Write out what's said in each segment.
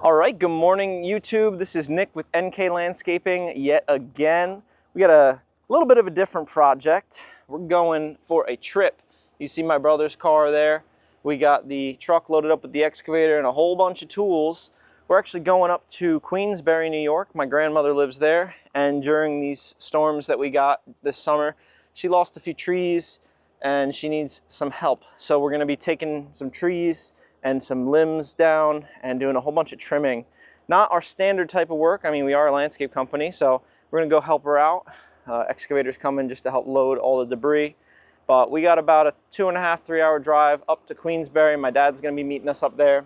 All right, good morning YouTube. This is Nick with NK Landscaping yet again. We got a little bit of a different project. We're going for a trip. You see my brother's car there. We got the truck loaded up with the excavator and a whole bunch of tools. We're actually going up to Queensbury, New York. My grandmother lives there, and during these storms that we got this summer, she lost a few trees and she needs some help. So we're gonna be taking some trees and some limbs down and doing a whole bunch of trimming. Not our standard type of work. I mean, we are a landscape company, so we're gonna go help her out. Excavators coming just to help load all the debris. But we got about a 2.5, 3 hour drive up to Queensbury. My dad's gonna be meeting us up there.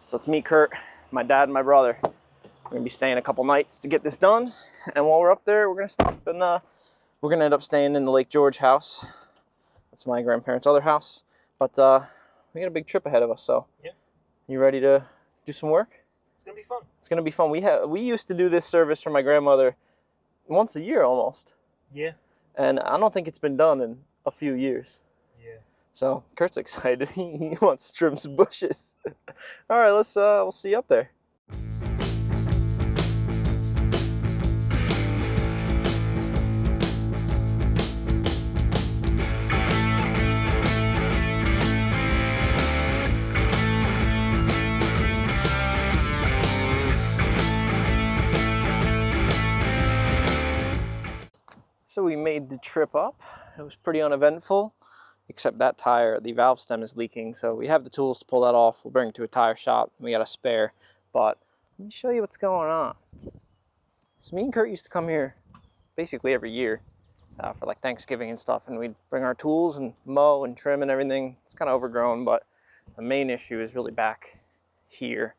So it's me, Kurt, my dad, and my brother. We're gonna be staying a couple nights to get this done. And while we're up there, we're gonna stop and we're gonna end up staying in the Lake George house. That's my grandparents' other house. But we got a big trip ahead of us, so yeah. You ready to do some work? It's gonna be fun. It's gonna be fun. We used to do this service for my grandmother once a year almost. Yeah. And I don't think it's been done in a few years. Yeah. So Kurt's excited. He wants to trim some bushes. All right, we'll see you up there. So we made the trip up. It was pretty uneventful, except that tire, the valve stem is leaking. So we have the tools to pull that off. We'll bring it to a tire shop. We got a spare, but let me show you what's going on. So me and Kurt used to come here basically every year for like Thanksgiving and stuff, and we'd bring our tools and mow and trim and everything. It's kind of overgrown, but the main issue is really back here.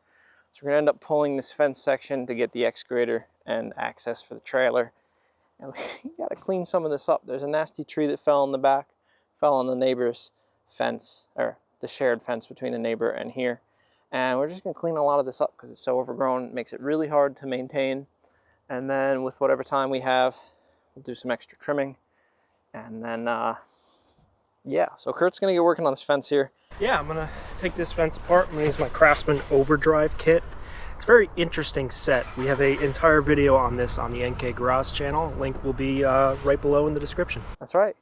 So we're gonna end up pulling this fence section to get the excavator and access for the trailer. And we got to clean some of this up. There's a nasty tree that fell in the back, fell on the neighbor's fence, or the shared fence between the neighbor and here. And we're just going to clean a lot of this up because it's so overgrown. It makes it really hard to maintain. And then with whatever time we have, we'll do some extra trimming. And then, yeah, so Kurt's going to get working on this fence here. Yeah, I'm going to take this fence apart. I'm going to use my Craftsman Overdrive kit. It's a very interesting set. We have an entire video on this on the NK Garage channel. Link will be right below in the description. That's right.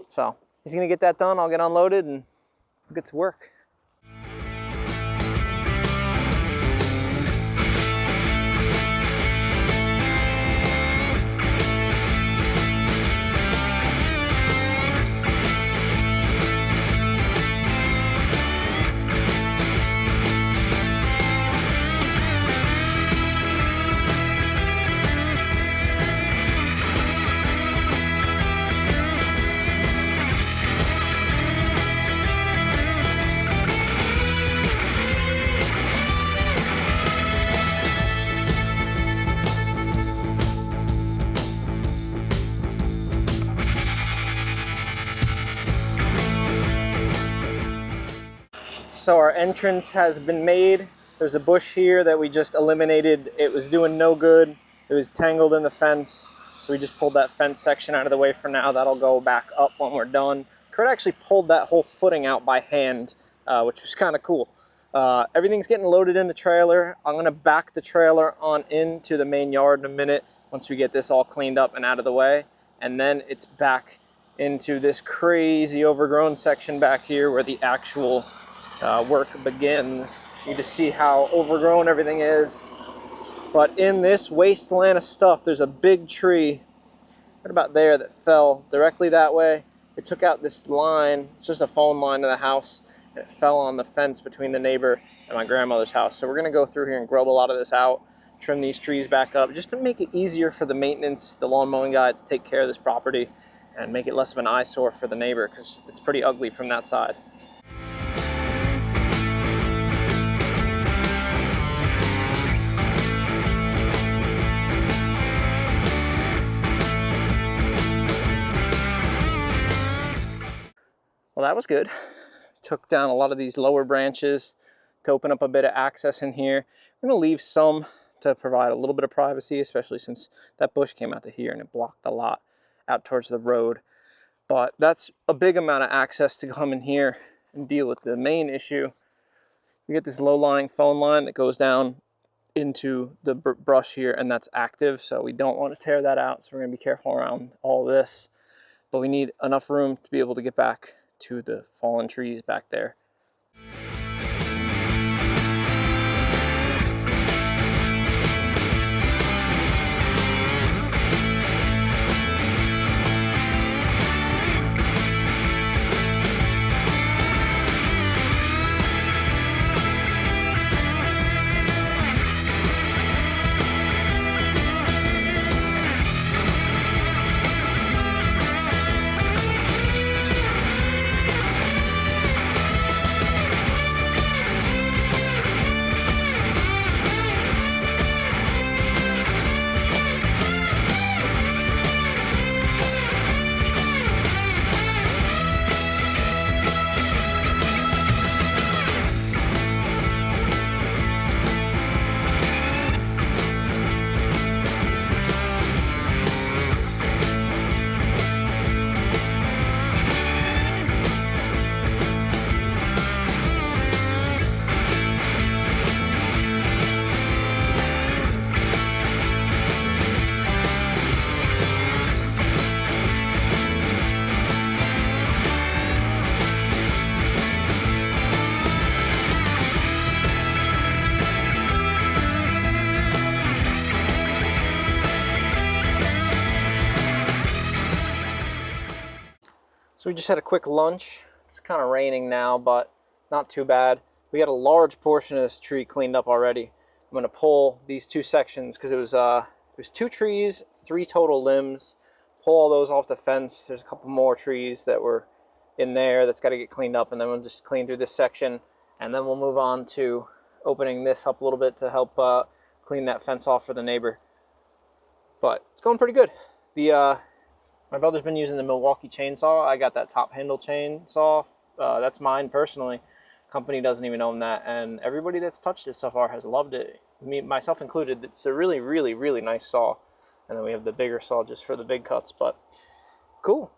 So he's gonna get that done. I'll get unloaded and we'll get to work. So our entrance has been made. There's a bush here that we just eliminated. It was doing no good. It was tangled in the fence. So we just pulled that fence section out of the way for now. That'll go back up when we're done. Kurt actually pulled that whole footing out by hand, which was kind of cool. Everything's getting loaded in the trailer. I'm gonna back the trailer on into the main yard in a minute once we get this all cleaned up and out of the way. And then it's back into this crazy overgrown section back here where the actual work begins. You just see how overgrown everything is. But in this wasteland of stuff, there's a big tree right about there that fell directly that way. It took out this line. It's just a phone line to the house, and it fell on the fence between the neighbor and my grandmother's house. So we're gonna go through here and grub a lot of this out, trim these trees back up, just to make it easier for the maintenance, the lawn mowing guy to take care of this property and make it less of an eyesore for the neighbor, because it's pretty ugly from that side. Well, that was good. Took down a lot of these lower branches to open up a bit of access in here. I'm gonna leave some to provide a little bit of privacy, especially since that bush came out to here and it blocked a lot out towards the road. But that's a big amount of access to come in here and deal with the main issue. We get this low-lying phone line that goes down into the brush here, and that's active, so we don't want to tear that out, so we're going to be careful around all this. But we need enough room to be able to get back to the fallen trees back there. So we just had a quick lunch. It's kind of raining now, but not too bad. We got a large portion of this tree cleaned up already. I'm going to pull these two sections because it was 2 trees, 3 total limbs. Pull all those off the fence. There's a couple more trees that were in there that's got to get cleaned up, and then we'll just clean through this section, and then we'll move on to opening this up a little bit to help clean that fence off for the neighbor. But it's going pretty good. My brother's been using the Milwaukee chainsaw. I got that top handle chainsaw. That's mine personally. Company doesn't even own that, and everybody that's touched it so far has loved it, me myself included. It's a really, really, really nice saw. And then we have the bigger saw just for the big cuts, but cool.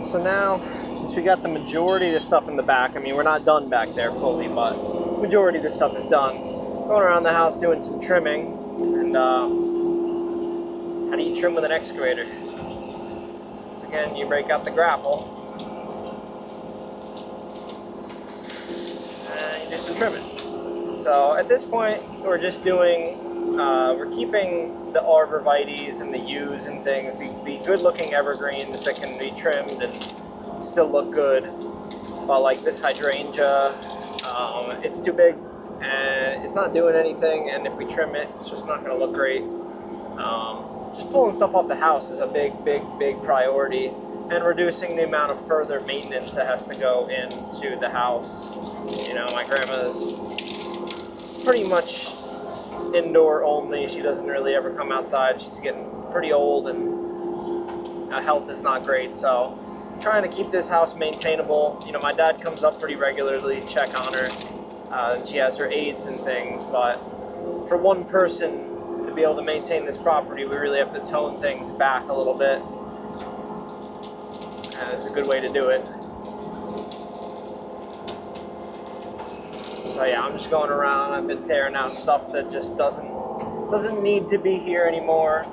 So now, since we got the majority of the stuff in the back, I mean, we're not done back there fully, but the majority of the stuff is done. Going around the house doing some trimming, and how do you trim with an excavator? Once again, you break out the grapple, and you do some trimming. So at this point, we're just doing, we're keeping the arborvitaes and the yews and things, the good-looking evergreens that can be trimmed and still look good. While like this hydrangea, it's too big and it's not doing anything, and if we trim it, it's just not going to look great. Just pulling stuff off the house is a big priority, and reducing the amount of further maintenance that has to go into the house. You know, my grandma's pretty much indoor only. She doesn't really ever come outside. She's getting pretty old, and health is not great, so trying to keep this house maintainable. You know, my dad comes up pretty regularly to check on her, and she has her aides and things, but for one person to be able to maintain this property, we really have to tone things back a little bit, and it's a good way to do it. So yeah, I'm just going around. I've been tearing out stuff that just doesn't need to be here anymore.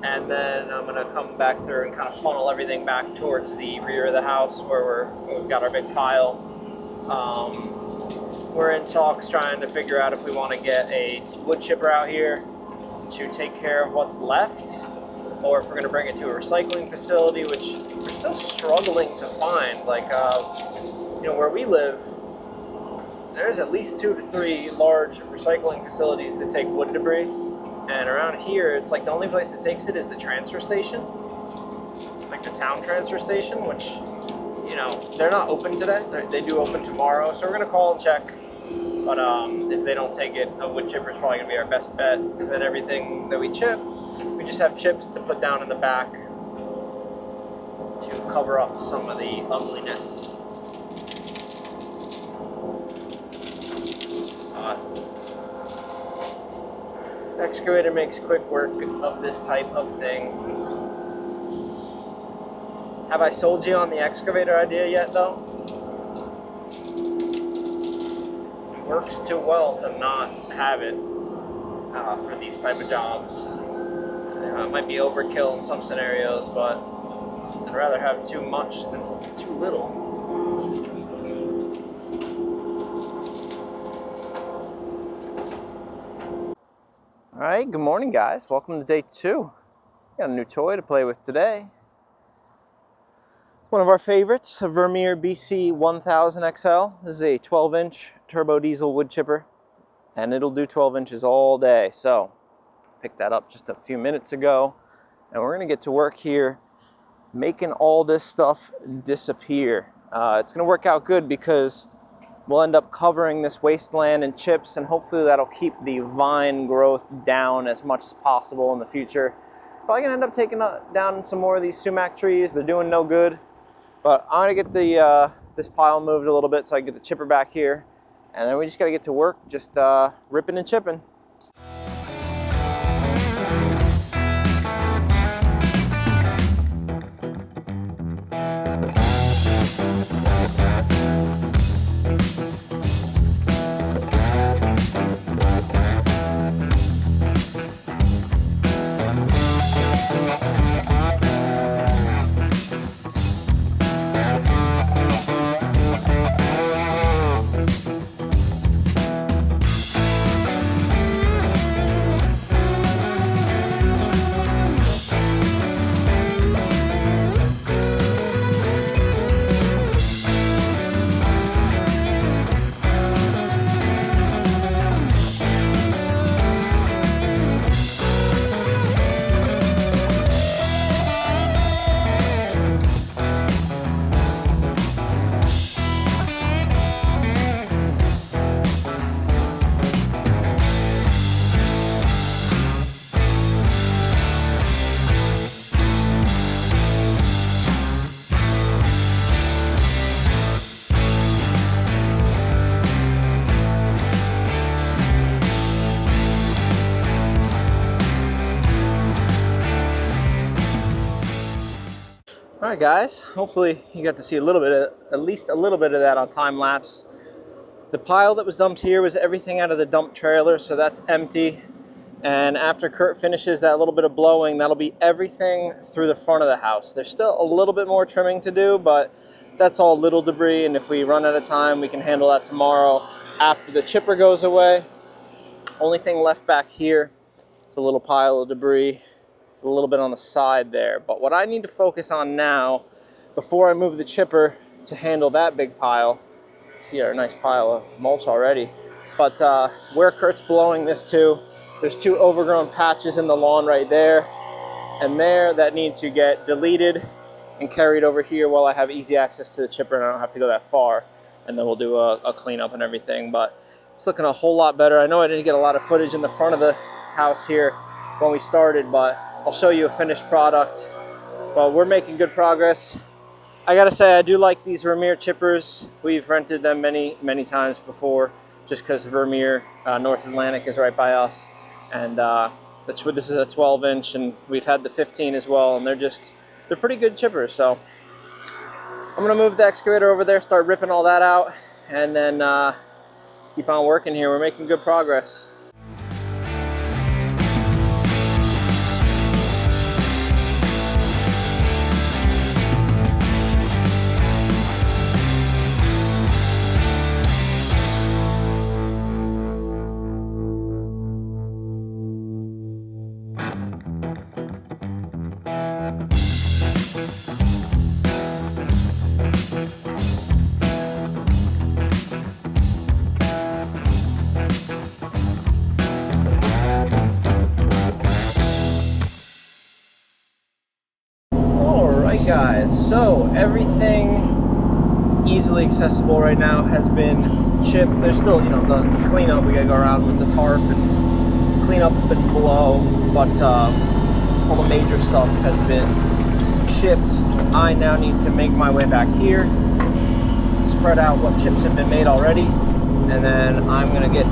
and then I'm gonna come back through and kind of funnel everything back towards the rear of the house where we've got our big pile. We're in talks trying to figure out if we want to get a wood chipper out here to take care of what's left, or if we're going to bring it to a recycling facility, which we're still struggling to find. Like, you know, where we live, there's at least 2 to 3 large recycling facilities that take wood debris, and around here, it's like the only place that takes it is the transfer station, like the town transfer station, which, you know, they're not open today. They do open tomorrow, so we're going to call and check. But if they don't take it, a wood chipper is probably going to be our best bet, because then everything that we chip, we just have chips to put down in the back to cover up some of the ugliness. The excavator makes quick work of this type of thing. Have I sold you on the excavator idea yet, though? Works too well to not have it for these type of jobs. It might be overkill in some scenarios, but I'd rather have too much than too little. All right, good morning, guys. Welcome to day 2. Got a new toy to play with today. One of our favorites, a Vermeer BC 1000 XL. This is a 12-inch turbo diesel wood chipper, and it'll do 12 inches all day. So, picked that up just a few minutes ago, and we're gonna get to work here making all this stuff disappear. It's gonna work out good because we'll end up covering this wasteland in chips, and hopefully that'll keep the vine growth down as much as possible in the future. Probably gonna end up taking down some more of these sumac trees. They're doing no good. But I'm gonna get the this pile moved a little bit so I can get the chipper back here, and then we just gotta get to work, just ripping and chipping. All right, guys, hopefully you got to see a little bit of, at least a little bit of that on time lapse. The pile that was dumped here was everything out of the dump trailer, so that's empty. And after Kurt finishes that little bit of blowing, that'll be everything through the front of the house. There's still a little bit more trimming to do, but that's all little debris, and if we run out of time, we can handle that tomorrow after the chipper goes away. Only thing left back here is a little pile of debris. It's a little bit on the side there, but what I need to focus on now, before I move the chipper to handle that big pile, see our nice pile of mulch already, but where Kurt's blowing this to, there's 2 overgrown patches in the lawn right there and there that need to get deleted and carried over here while I have easy access to the chipper and I don't have to go that far, and then we'll do a cleanup and everything. But it's looking a whole lot better. I know I didn't get a lot of footage in the front of the house here when we started, but I'll show you a finished product. But we're making good progress. I gotta say, I do like these Vermeer chippers. We've rented them many times before, just because Vermeer North Atlantic is right by us, and this is a 12-inch, and we've had the 15 as well, and they're pretty good chippers. So I'm gonna move the excavator over there, start ripping all that out, and then keep on working here. We're making good progress. So everything easily accessible right now has been chipped. There's still, you know, the cleanup. We gotta go around with the tarp and clean up and blow, but all the major stuff has been chipped. I now need to make my way back here, spread out what chips have been made already, and then I'm gonna get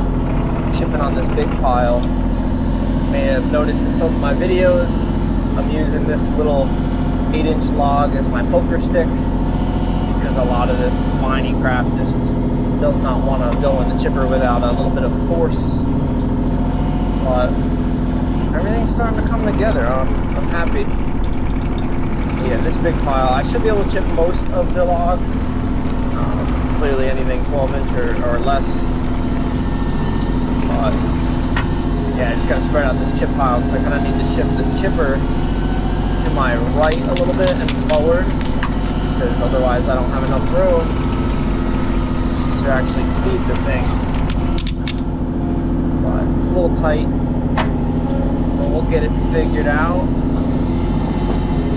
chipping on this big pile. You may have noticed in some of my videos, I'm using this little 8-inch log as my poker stick, because a lot of this viney crap just does not want to go in the chipper without a little bit of force. But everything's starting to come together. I'm happy. Yeah, this big pile, I should be able to chip most of the logs. Clearly anything 12-inch or less. But yeah, I just gotta spread out this chip pile because I kind of need to shift the chipper to my right a little bit and forward, because otherwise I don't have enough room to actually feed the thing. But it's a little tight, but we'll get it figured out.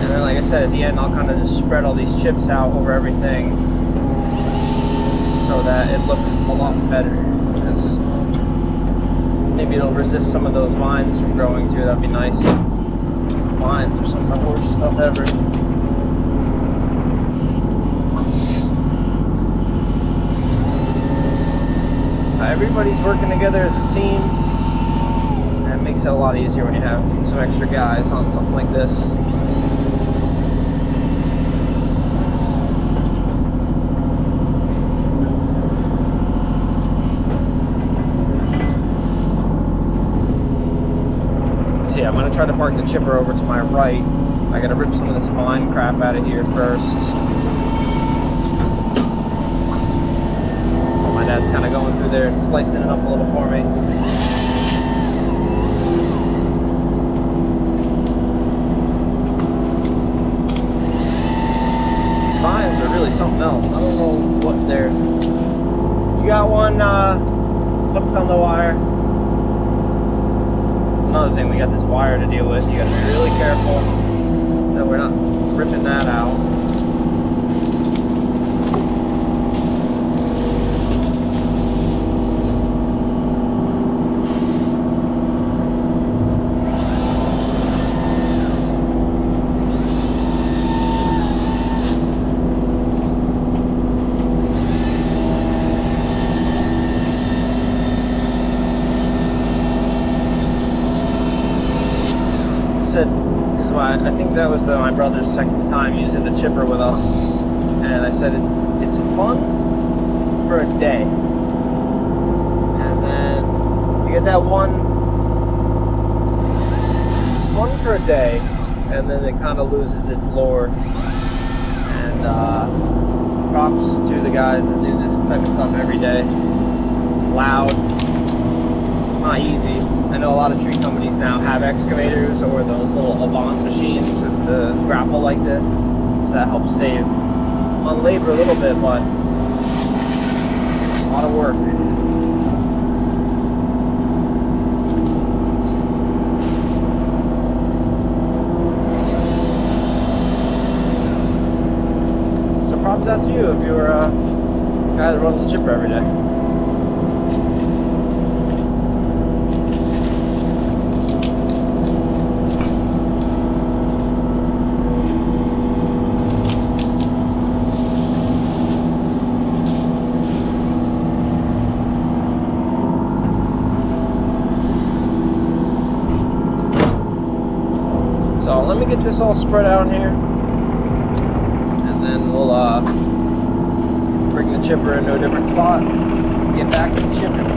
And then, like I said, at the end I'll kind of just spread all these chips out over everything so that it looks a lot better, because maybe it'll resist some of those vines from growing too. That'd be nice. Vines are some of the worst stuff ever. Everybody's working together as a team, and it makes it a lot easier when you have some extra guys on something like this. So yeah, I'm going to try to park the chipper over to my right. I got to rip some of this vine crap out of here first. My dad's kind of going through there and slicing it up a little for me. These vines are really something else. I don't know what they're... You got one hooked on the wire. That's another thing. We got this wire to deal with. You got to be really careful that we're not ripping that out. I think that was my brother's second time using the chipper with us, and I said it's fun for a day, and then you get that one. It's fun for a day, and then it kind of loses its lure. And props to the guys that do this type of stuff every day. It's loud. It's not easy. I know a lot of tree companies now have excavators or those little Avant machines with the grapple like this, so that helps save on labor a little bit, but a lot of work. So props out to you if you're a guy that runs the chipper every day. So let me get this all spread out in here, and then we'll bring the chipper into a different spot, get back to chipping.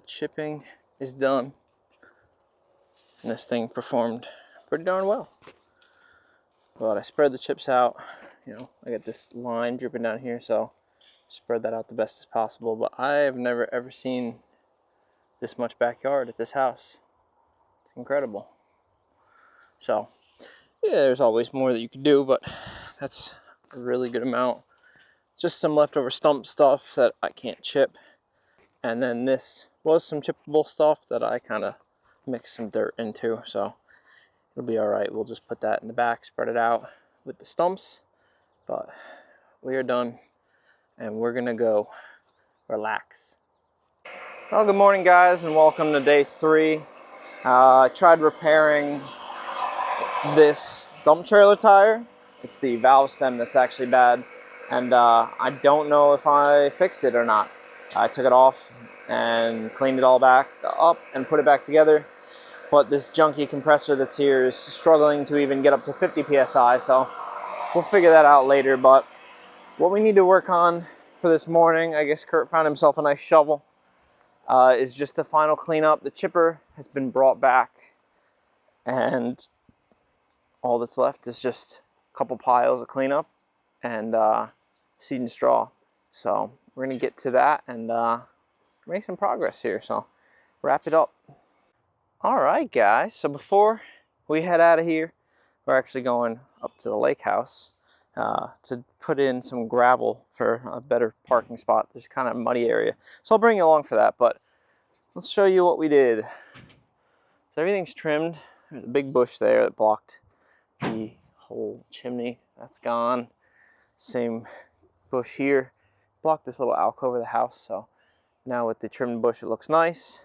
chipping is done. And this thing performed pretty darn well. But I spread the chips out. You know, I got this line dripping down here, so spread that out the best as possible. But I have never ever seen this much backyard at this house. It's incredible. So yeah, there's always more that you could do, but that's a really good amount. Just some leftover stump stuff that I can't chip. And then this was some chippable stuff that I kind of mixed some dirt into, so it'll be all right. We'll just put that in the back, spread it out with the stumps. But we are done, and we're gonna go relax. Well, good morning, guys, and welcome to day 3. I tried repairing this dump trailer tire. It's the valve stem that's actually bad, and I don't know if I fixed it or not. I took it off and cleaned it all back up and put it back together, but this junky compressor that's here is struggling to even get up to 50 psi, so we'll figure that out later. But what we need to work on for this morning, I guess Kurt found himself a nice shovel, is just the final cleanup. The chipper has been brought back, and all that's left is just a couple piles of cleanup and seed and straw. So we're gonna get to that and make some progress here, so wrap it up. All right, guys, so before we head out of here, we're actually going up to the lake house to put in some gravel for a better parking spot. There's kind of a muddy area, so I'll bring you along for that, but let's show you what we did. So everything's trimmed. There's a big bush there that blocked the whole chimney. That's gone. Same bush here blocked this little alcove of the house, so now with the trimmed bush it looks nice.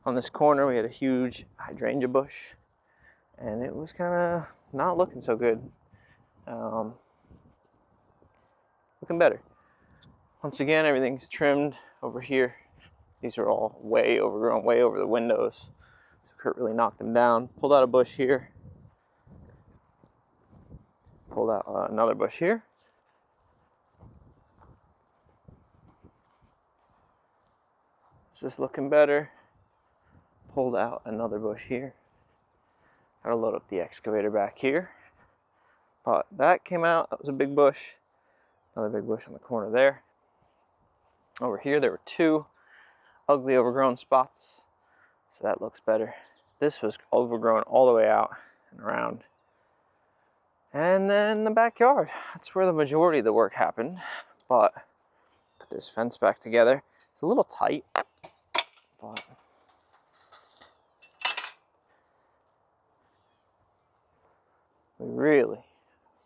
On this corner we had a huge hydrangea bush, and it was kind of not looking so good. Looking better. Once again, everything's trimmed over here. These are all way overgrown, way over the windows. So Kurt really knocked them down. Pulled out a bush here. Pulled out another bush here. This is looking better. Pulled out another bush here. Gotta load up the excavator back here. But that came out. That was a big bush. Another big bush on the corner there. Over here there were 2 ugly overgrown spots, so that looks better. This was overgrown all the way out and around. And then the backyard, that's where the majority of the work happened. But put this fence back together. It's a little tight, but we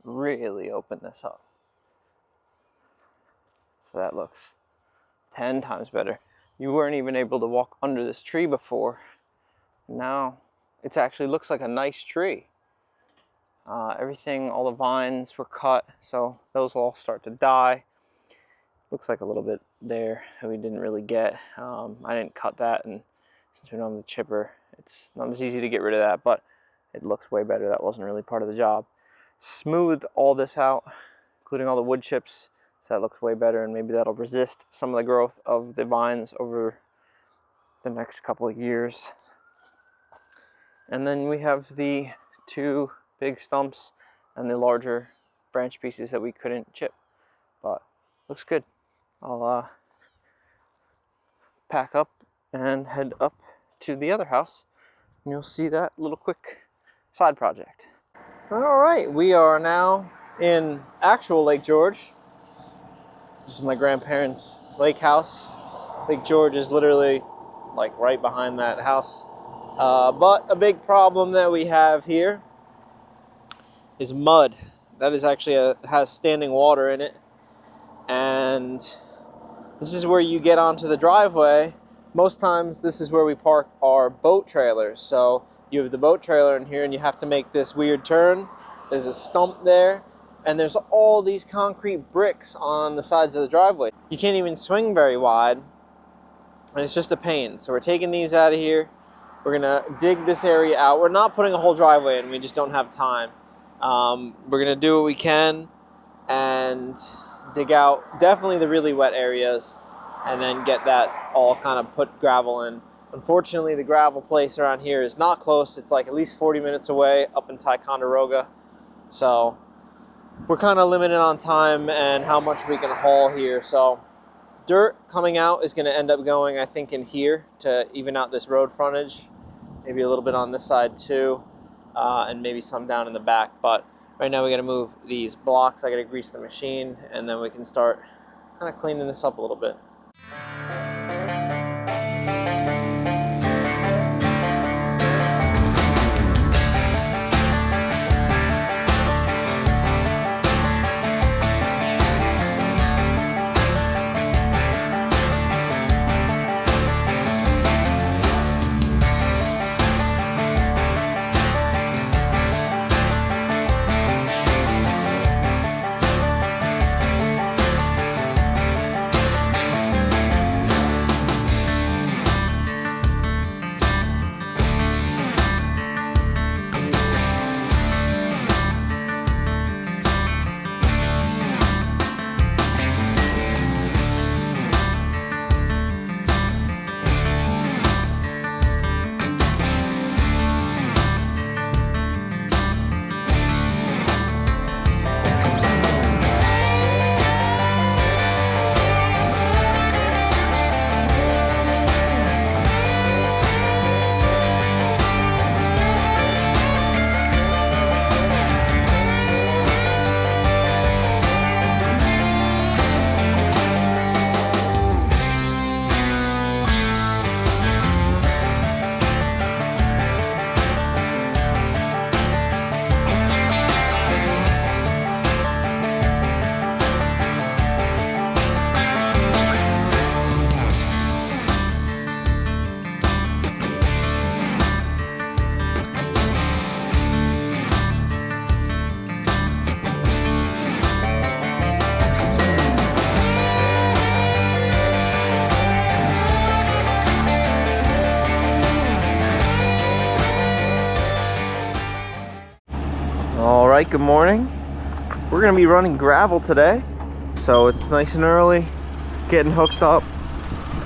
really opened this up. So that looks 10 times better. You weren't even able to walk under this tree before. Now it actually looks like a nice tree. Everything, all the vines were cut, so those will all start to die. Looks like a little bit there that we didn't really get. I didn't cut that, and since we don't have the chipper, it's not as easy to get rid of that, but it looks way better. That wasn't really part of the job. Smoothed all this out, including all the wood chips, so that looks way better, and maybe that'll resist some of the growth of the vines over the next couple of years. And then we have the 2 big stumps and the larger branch pieces that we couldn't chip, but looks good. I'll pack up and head up to the other house, and you'll see that little quick side project. All right, we are now in actual Lake George. This is my grandparents' lake house. Lake George is literally like right behind that house. But a big problem that we have here is mud. That is actually has standing water in it, and this is where you get onto the driveway. Most times this is where we park our boat trailers. So you have the boat trailer in here and you have to make this weird turn. There's a stump there, and there's all these concrete bricks on the sides of the driveway. You can't even swing very wide, and it's just a pain. So we're taking these out of here. We're gonna dig this area out. We're not putting a whole driveway in, we just don't have time. We're gonna do what we can and dig out definitely the really wet areas, and then get that all kind of put gravel in. Unfortunately, the gravel place around here is not close. It's like at least 40 minutes away up in Ticonderoga. So we're kind of limited on time and how much we can haul here. So dirt coming out is going to end up going, I think, in here to even out this road frontage. Maybe a little bit on this side too, and maybe some down in the back. But right now we got to move these blocks. I got to grease the machine, and then we can start kind of cleaning this up a little bit. Alright, good morning. We're going to be running gravel today, so it's nice and early, getting hooked up,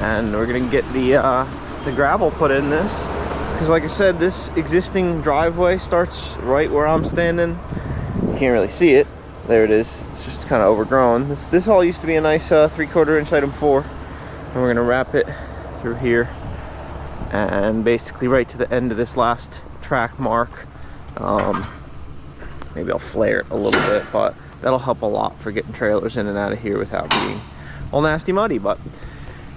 and we're going to get the gravel put in this, because like I said, this existing driveway starts right where I'm standing. You can't really see it. There it is. It's just kind of overgrown. This all used to be a nice 3/4 inch item 4, and we're going to wrap it through here and basically right to the end of this last track mark. Maybe I'll flare it a little bit, but that'll help a lot for getting trailers in and out of here without being all nasty muddy. But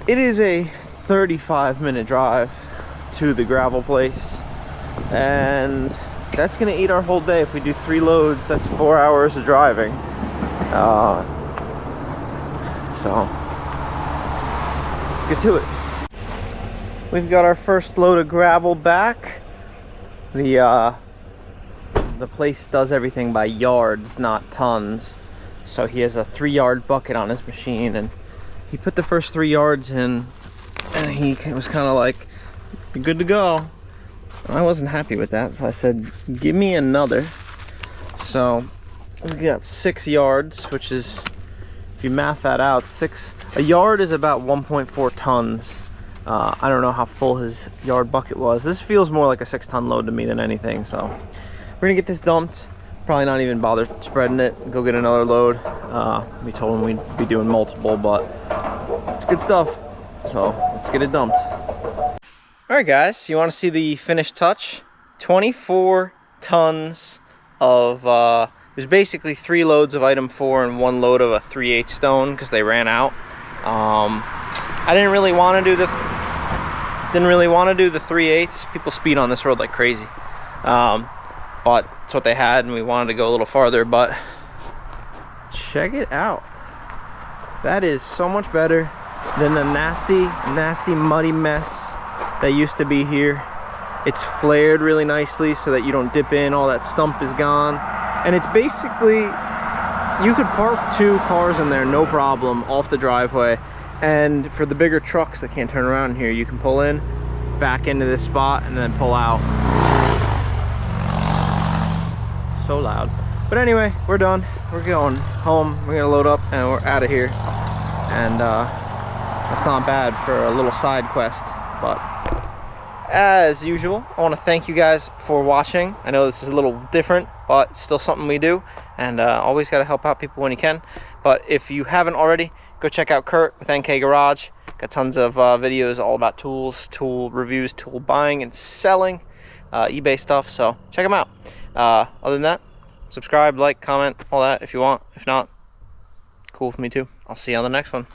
it is a 35-minute drive to the gravel place, and that's gonna eat our whole day. If we do 3 loads, that's 4 hours of driving. So let's get to it. We've got our first load of gravel back. The place does everything by yards, not tons. So he has a 3-yard bucket on his machine, and he put the first 3 yards in, and he was kind of like, "You're good to go." I wasn't happy with that, so I said, "Give me another." So we got 6 yards, which is, if you math that out, a yard is about 1.4 tons. I don't know how full his yard bucket was. This feels more like a 6-ton load to me than anything, so we're gonna get this dumped. Probably not even bother spreading it. Go get another load. We told him we'd be doing multiple, but it's good stuff. So let's get it dumped. All right, guys, you want to see the finished touch? 24 tons of. It was basically 3 loads of item 4 and 1 load of a 3/8 stone because they ran out. I didn't really want to do the 3/8. People speed on this road like crazy. But it's what they had, and we wanted to go a little farther. But check it out. That is so much better than the nasty muddy mess that used to be here. It's flared really nicely so that you don't dip in. All that stump is gone, and it's basically, you could park 2 cars in there no problem off the driveway. And for the bigger trucks that can't turn around here, you can pull in, back into this spot, and then pull out. So loud. But anyway, we're done. We're going home. We're gonna load up and we're out of here. And That's not bad for a little side quest. But as usual, I want to thank you guys for watching. I know this is a little different, but it's still something we do, and always got to help out people when you can. But if you haven't already, go check out Kurt with NK Garage. Got tons of videos all about tools, tool reviews, tool buying and selling, eBay stuff, so check them out. Other than that, subscribe, like, comment, all that if you want. If not, cool with me too. I'll see you on the next one.